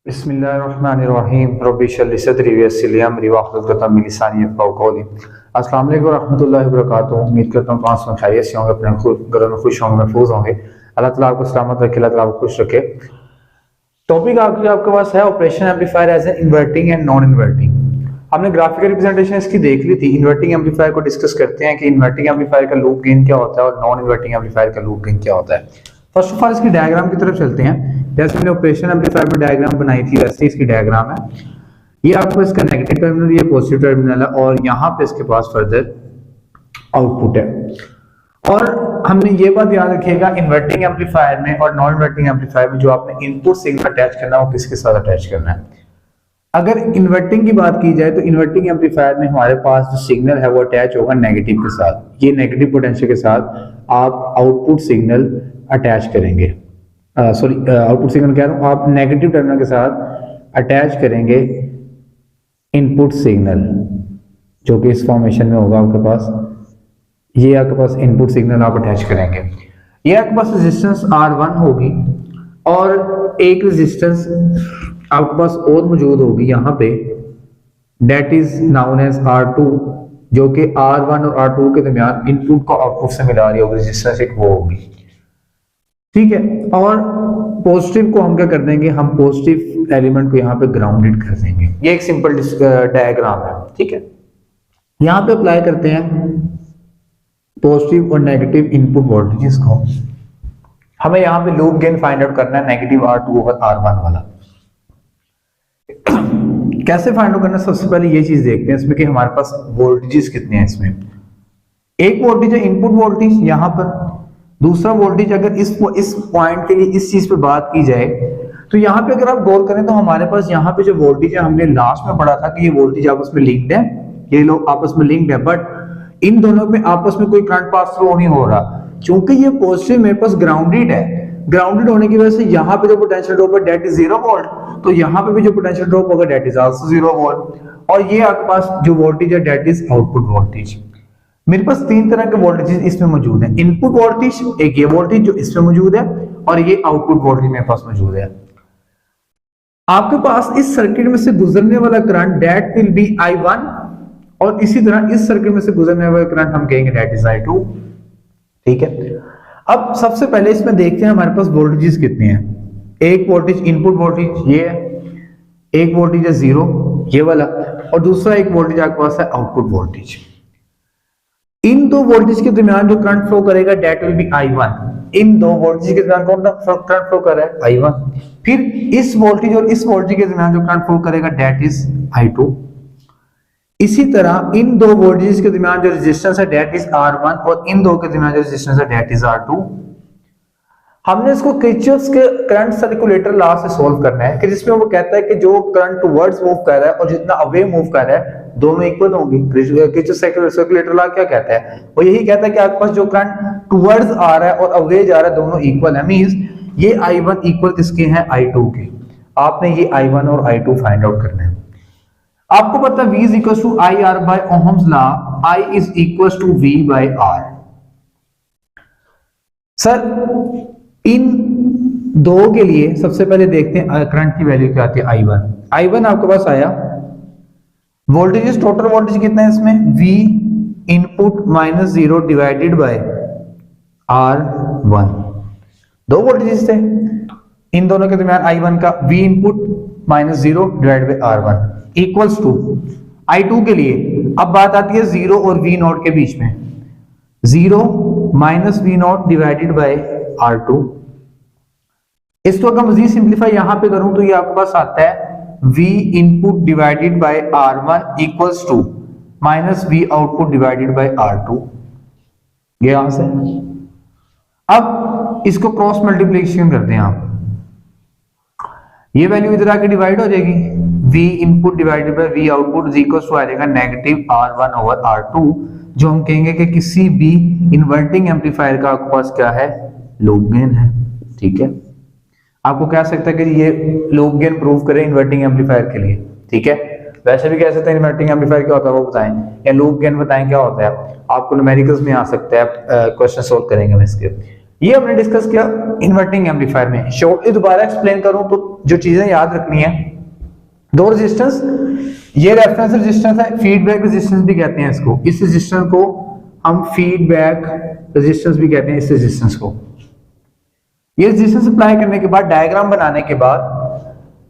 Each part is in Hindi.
बिस्मिल्लाहिर्रहमानिर्रहीम रब्बि इश्रह ली सदरी वयस्सिर ली अमरी वाहलुल उक़दतम मिन लिसानी यफ़क़हू क़ौली। अस्सलाम वालेकुम रहमतुल्लाहि व बरकातुहू। उम्मीद करता हूँ आप सब खैरियत से होंगे, अपने घरों में खुश होंगे, महफूज होंगे। अल्लाह ताला आपको सलामत रखे, अल्लाह ताला आपको खुश रखे। टॉपिक आपके पास है operation amplifier as an inverting and non inverting. हमने ग्राफिकल रिप्रेजेंटेशन इसकी देख ली थी। इन्वर्टिंग एम्पलीफायर को डिस्कस करते हैं कि इन्वर्टिंग एम्पलीफायर का लूप गेन क्या होता है और नॉन इन्वर्टिंग एम्पलीफायर का लूप गेन क्या होता है। फर्स्ट ऑफ ऑल इसकी डायग्राम की तरफ चलते हैं। जैसे हमने ऑपरेशन एम्पलीफायर में डायग्राम बनाई थी वैसे इसकी डायग्राम है। ये आपको इसका नेगेटिव टर्मिनल, ये पॉजिटिव टर्मिनल है और यहाँ पे इसके पास फर्दर आउटपुट है। और हमने ये बात याद रखिएगा, इन्वर्टिंग एम्पलीफायर में और नॉन इन्वर्टिंग एम्पलीफायर में जो आपने इनपुट सिग्नल अटैच करना है वो किसके साथ अटैच करना है। अगर इन्वर्टिंग की बात की जाए तो इन्वर्टिंग एम्पलीफायर में हमारे पास जो सिग्नल है वो अटैच होगा नेगेटिव के साथ। ये नेगेटिव पोटेंशियल के साथ आप आउटपुट सिग्नल अटैच करेंगे, आउटपुट सिग्नल कह रहा हूं, आप नेगेटिव टर्मिनल के साथ अटैच करेंगे इनपुट सिग्नल, जो कि इस फॉर्मेशन में होगा आपके पास। ये आपके पास इनपुट सिग्नल आप अटैच करेंगे। ये आपके पास रेजिस्टेंस R1 होगी और एक रेजिस्टेंस आपके पास और मौजूद होगी यहाँ पे, date is known as R2, जो कि R1 और R2 के दरमियान इनपुट को आउटपुट से मिला रही होगी, रेजिस्टेंस एक वो होगी, ठीक है। और पॉजिटिव को हम क्या कर देंगे, हम पॉजिटिव एलिमेंट को यहाँ पे ग्राउंडेड कर देंगे। ये एक सिंपल डायग्राम है, ठीक है। यहाँ पे अप्लाई करते हैं पॉजिटिव और नेगेटिव इनपुट वोल्टेजेस को। हमें यहाँ पे लूप गेन फाइंड आउट करना है नेगेटिव R2 ओवर R1 वाला। कैसे फाइंड आउट करना है, सबसे पहले ये चीज देखते हैं इसमें कि हमारे पास वोल्टेजेस कितने हैं। इसमें एक वोल्टेज है इनपुट वोल्टेज यहाँ पर, दूसरा वोल्टेज अगर इस पॉइंट के लिए इस चीज पे बात की जाए तो यहाँ पे अगर आप गौर करें तो हमारे पास यहाँ पे जो वोल्टेज है, हमने लास्ट में पढ़ा था कि ये वोल्टेज आपस में लिंक्ड है, ये लोग आपस में लिंक्ड है, बट इन दोनों में आपस में कोई करंट पास थ्रू नहीं हो रहा। क्योंकि ये पॉजिटिव मेरे पास ग्राउंडेड है, ग्राउंडेड होने की वजह से यहाँ पे जो पोटेंशियल ड्रॉप है डेट इज 0 वोल्ट, तो यहाँ पे भी जो पोटेंशियल ड्रॉप होगा डेट इज आल्सो 0 वोल्ट। और ये आपके पास जो वोल्टेज है डेट इज आउटपुट वोल्टेज। मेरे पास तीन तरह के वोल्टेज इसमें मौजूद है, इनपुट वोल्टेज, एक ये वोल्टेज जो इसमें मौजूद है, और ये आउटपुट वोल्टेज मेरे पास मौजूद है। आपके पास इस सर्किट में से गुजरने वाला current date will be I1, और इसी तरह इस सर्किट में से गुजरने वाला करंट हम कहेंगे डेट इज I2, ठीक है। अब सबसे पहले इसमें देखते हैं हमारे पास वोल्टेजेस कितने हैं। एक वोल्टेज इनपुट वोल्टेज ये है, एक वोल्टेज है 0 ये वाला, और दूसरा एक वोल्टेज आपके पास है आउटपुट वोल्टेज। इन दो वोल्टेज के दरमियान जो करंट फ्लो करेगा डेट विल बी I1। इन दो वोल्टेज के दरमियान कौन करंट फ्लो कर रहा है, I1। फिर इस वोल्टेज और इस वोल्टेज के दरमियान जो करंट फ्लो करेगा डेट इज I2। इसी तरह इन दो वोल्टेज के दरमियान जो रेजिस्टेंस है डेट इज R1, और इन दो के दरमियान जो रेजिस्टेंस है डेट इज R2। हमने इसको किरचॉफ्स के करंट सर्कुलेटर लॉ से सॉल्व करना है, कि जिसमें वो कहता है कि जो करंट टुवर्ड्स मूव कर रहा है और जितना अवे मूव कर रहा है दोनों इक्वल होंगे। किरचॉफ्स सर्कुलेटर लॉ क्या कहता है, वो यही कहता है कि आपके पास जो करंट टुवर्ड्स आ रहा है और अवे जा रहा है दोनों इक्वल है। मींस ये I1 इक्वल किसके हैं, I2 के। आपने ये I1 और I2 फाइंड आउट करना है। आपको पता है V is equal to IR by Ohm's law, I is equal to V by R। Sir इन दो के लिए सबसे पहले देखते हैं करंट की वैल्यू क्या आती है, I1 आपके पास आया। वोल्टेज, टोटल वोल्टेज कितना है इसमें, V input minus 0 divided by R1। दो वोल्टेज थे, इन दोनों के दरमियान I1 का V input minus 0 divide by R1 equals to I2 के लिए। अब बात आती है 0 और V नॉट के बीच में, 0 minus V not divided by R2। इसको अगर मजीद सिंप्लीफाई यहां पे करूं तो ये आपके पास आता है V input divided by R1 equals to minus V output divided by R2। ये यहां से अब इसको क्रॉस मल्टीप्लिकेशन करते हैं आप, ये वैल्यू इधर आके डिवाइड हो जाएगी, V input divided by V output is equal to आ जाएगा नेगेटिव R1 ओवर R2, जो हम कहेंगे कि किसी भी इन्वर्टिंग एम्पलीफायर का आपके पास क्या है, लूप गेन है, ठीक है। आपको कह सकता है कि ये लूप गेन प्रूव करें इन्वर्टिंग एम्पलीफायर के लिए, ठीक है। वैसे भी कह सकते हैं इन्वर्टिंग एम्पलीफायर क्या होता है वो बताएं, या लूप गेन बताएं क्या होता है। आपको न्यूमेरिकल्स में आ सकता है, क्वेश्चन सोल्व करेंगे हम इसके। ये हमने डिस्कस किया इन्वर्टिंग एम्पलीफायर में। शॉर्टली दोबारा एक्सप्लेन करूं तो जो चीजें याद रखनी है, दो रेजिस्टेंस, ये रेफरेंस रेजिस्टेंस है, फीडबैक रेजिस्टेंस भी कहते हैं इसको, इस रेजिस्टेंस को हम फीडबैक रेजिस्टेंस भी कहते हैं, इस रेजिस्टेंस को। ये रेजिस्टेंस अप्लाई करने के बाद, डायग्राम बनाने के बाद,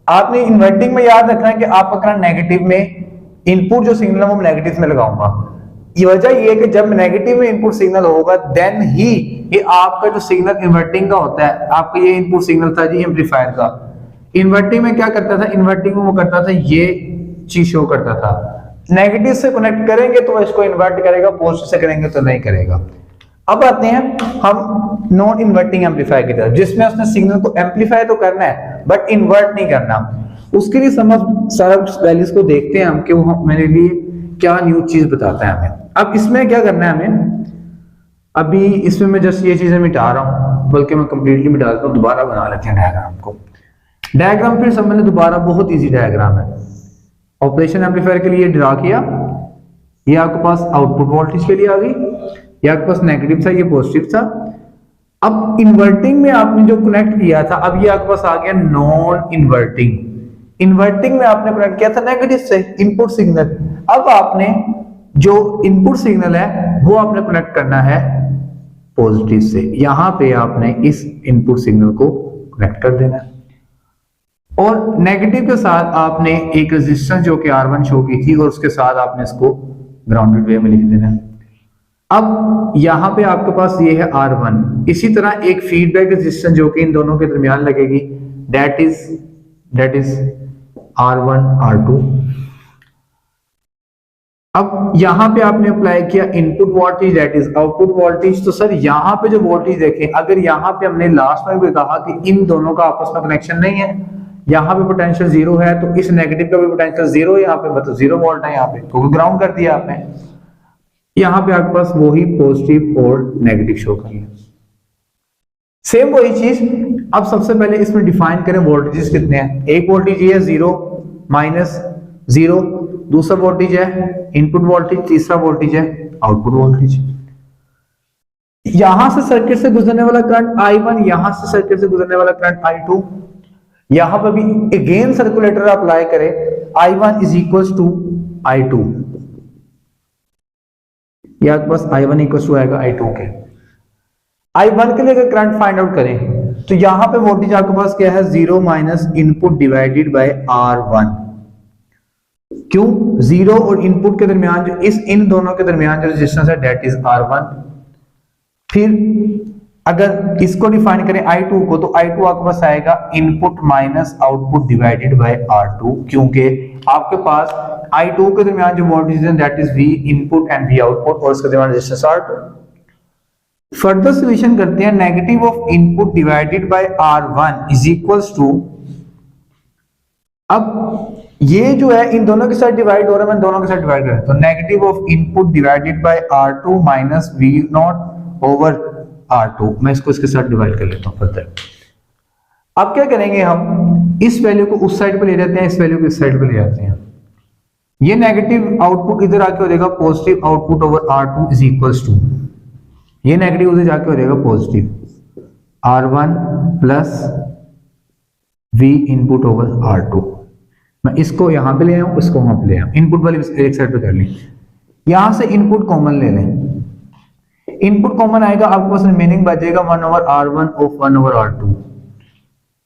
आपने इन्वर्टिंग में याद रखना है कि आपका करंट नेगेटिव में, इनपुट जो सिग्नल है वो नेगेटिव में लगाऊंगा। ये वजह ये है कि जब नेगेटिव में इनपुट सिग्नल होगा देन ही ये आपका जो सिग्नल इन्वर्टिंग का होता है, आपका ये इनपुट सिग्नल था जी एम्पलीफायर का, इन्वर्टिंग में क्या करता था, इन्वर्टिंग में वो करता था ये चीज शो करता था। नेगेटिव से कनेक्ट करेंगे तो इसको इन्वर्ट करेगा, पॉजिटिव से करेंगे तो नहीं करेगा। अब आते हैं हम नॉन इन्वर्टिंग एम्पलीफायर की तरफ, जिसमें उसने सिग्नल को एम्पलीफाई तो करना है बट इन्वर्ट नहीं करना। उसके लिए समझ सारा वैल्यूज को देखते हैं हम कि वो मेरे लिए क्या न्यू चीज बताता है हमें। अब इसमें क्या करना है हमें, अभी इसमें मैं जस्ट ये चीजें मिटा रहा हूं, बल्कि मैं कंप्लीटली मिटा देता हूं, दोबारा बना लेते हैं डायग्राम को। डायग्राम फिर समझने दोबारा, बहुत इजी डायग्राम है। ऑपरेशन एम्पलीफायर के लिए ड्रा किया, ये आपके पास आउटपुट वोल्टेज के लिए आ गई, ये आपके पास नेगेटिव था, ये पॉजिटिव था। अब इन्वर्टिंग में आपने जो कनेक्ट किया था, अब ये आपके पास आ गया नॉन इन्वर्टिंग। इन्वर्टिंग में आपने कनेक्ट किया था नेगेटिव से इनपुट सिग्नल, अब आपने जो इनपुट सिग्नल है वो आपने कनेक्ट करना है पॉजिटिव से। यहां पे आपने इस इनपुट सिग्नल को कनेक्ट कर देना है, और नेगेटिव के साथ आपने एक रेजिस्टेंस जो कि R1 शो की थी, और उसके साथ आपने इसको ग्राउंडेड वे में लिख देना है। अब यहां पे आपके पास ये है R1, इसी तरह एक फीडबैक रेजिस्टेंस जो कि इन दोनों के दरमियान लगेगी, दैट इज R1 R2। अब यहां पे आपने अप्लाई किया input voltage, that is output voltage. तो सर यहां पे जो वोल्टेज देखें, अगर यहां पे हमने लास्ट में भी कहा कि इन दोनों का आपस में कनेक्शन नहीं है, यहाँ पे पोटेंशियल जीरो है, तो इस नेगेटिव का भी पोटेंशियल जीरो है, यहाँ पे मतलब 0 वोल्ट है यहाँ पे, तो ग्राउंड कर दिया आपने। यहाँ पे आपके पास वही पॉजिटिव और नेगेटिव शो करिए, सेम वही चीज। अब सबसे पहले इसमें डिफाइन करें वोल्टेजेस कितने हैं। एक वोल्टेज ये है 0 -0, दूसरा वोल्टेज है इनपुट वोल्टेज, तीसरा वोल्टेज है आउटपुट वोल्टेज। यहां से सर्किट से गुजरने वाला करंट I1, यहां से सर्किट से गुजरने वाला करंट I2। यहां पर भी अगेन सर्कुलेटर अप्लाई करें, I1 is equal to I2, या आपके पास I1 इक्वल टू आएगा I2 के। I1 के लिए अगर करंट फाइंड आउट करें तो यहां पे वोल्टेज आपके पास क्या है, 0 minus input divided by R1। क्यों, 0 और इनपुट के दरमियान जो इन दोनों के दरमियान जो रेजिस्टेंस है दैट इज R1। फिर अगर इसको डिफाइन करें I2 को, तो I2 आपके पास आएगा input minus output divided by R2, क्योंकि आपके पास I2 के दरमियान जो वोल्टेज है that is V input and V output, और इसके दरमियान रेजिस्टेंस R2। फर्दर सॉल्यूशन करते हैं, negative of input divided by R1 is equals to, अब ये जो है इन दोनों के साथ डिवाइड हो रहा है, मैं दोनों के साथ डिवाइड कर देता हूं, negative of input divided by R2 minus V0 over R2। मैं इसको इसके साथ डिवाइड कर लेता हूं फर्दर। अब क्या करेंगे, हम इस वैल्यू को उस साइड पे ले जाते हैं, इस वैल्यू को इस साइड पे ले जाते हैं। ये नेगेटिव आउटपुट इधर आके हो जाएगा positive output over R2 is equals to, ये नेगेटिव उधर जाके हो जाएगा positive R1 plus V input over R2। मैं इसको यहां पे ले आऊं, इसको वहां पे ले आऊं, इनपुट वाली एक साइड पे कर ली, यहां से इनपुट कॉमन ले लें, इनपुट कॉमन आएगा, आपके पास रिमेनिंग बचेगा 1 over R1 of 1 over R2।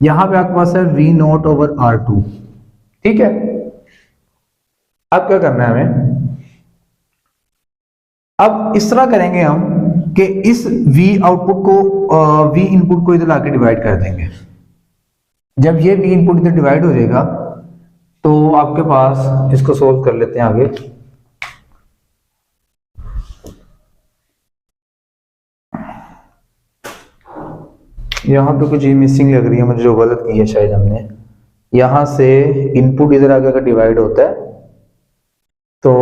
यहां पे आपके पास है V0 ओवर R2, ठीक है। अब क्या करना है हमें, अब इस तरह करेंगे हम कि इस V आउटपुट को V इनपुट को इधर लाके डिवाइड कर देंगे। जब ये V इनपुट इधर डिवाइड हो जाएगा तो आपके पास, इसको सोल्व कर लेते हैं आगे। यहां पे कुछ चीज मिसिंग लग रही है मुझे, जो गलत की है शायद हमने। यहां से इनपुट इधर आगे अगर डिवाइड होता है तो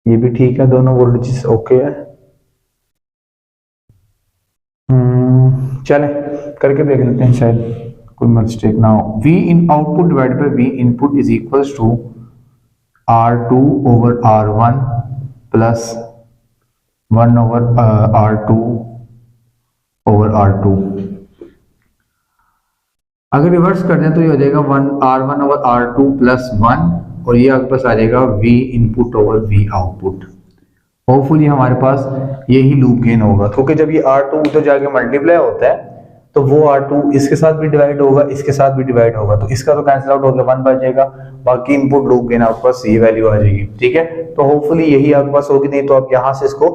ये भी ठीक है, दोनों वोल्टेज ओके है। चलें करके देख लेते हैं, शायद कोई मिस्टेक ना हो। V in output divided by V input is equals to R2 over R1 plus 1 over R2 over R2। अगर रिवर्स कर दें तो ये हो जाएगा R1 ओवर R2 प्लस 1, और ये आपके पास आ जाएगा V input over V output. Hopefully हमारे पास यही लूप गेन होगा, क्योंकि जब ये R2 उधर जाके मल्टीप्लाई होता है तो वो R2 इसके साथ भी डिवाइड होगा, इसके साथ भी डिवाइड होगा, तो इसका तो कैंसिल आउट होकर 1 बच जाएगा, बाकी इनपुट लूप गेन आपके पास ये वैल्यू आ जाएगी। ठीक है, तो होपफुली यही आपके पास होगी, नहीं तो आप यहाँ से इसको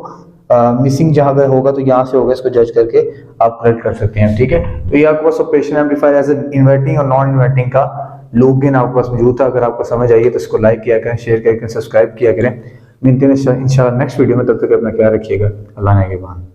मिसिंग जहां पे होगा तो यहाँ से होगा, इसको जज करके आप करेक्ट कर सकते हैं। ठीक है, तो ये आपके पास ऑपरेशन एम्पलीफायर एज इन्वर्टिंग और नॉन इन्वर्टिंग का लूप गेन आपके पास मौजूद था। अगर आपको समझ आई है तो इसको लाइक किया करें, शेयर किया करें, सब्सक्राइब किया करें। मिलते हैं इंशाल्लाह नेक्स्ट वीडियो में, तब तक अपना ख्याल रखिएगा। अल्लाह ने के बाद।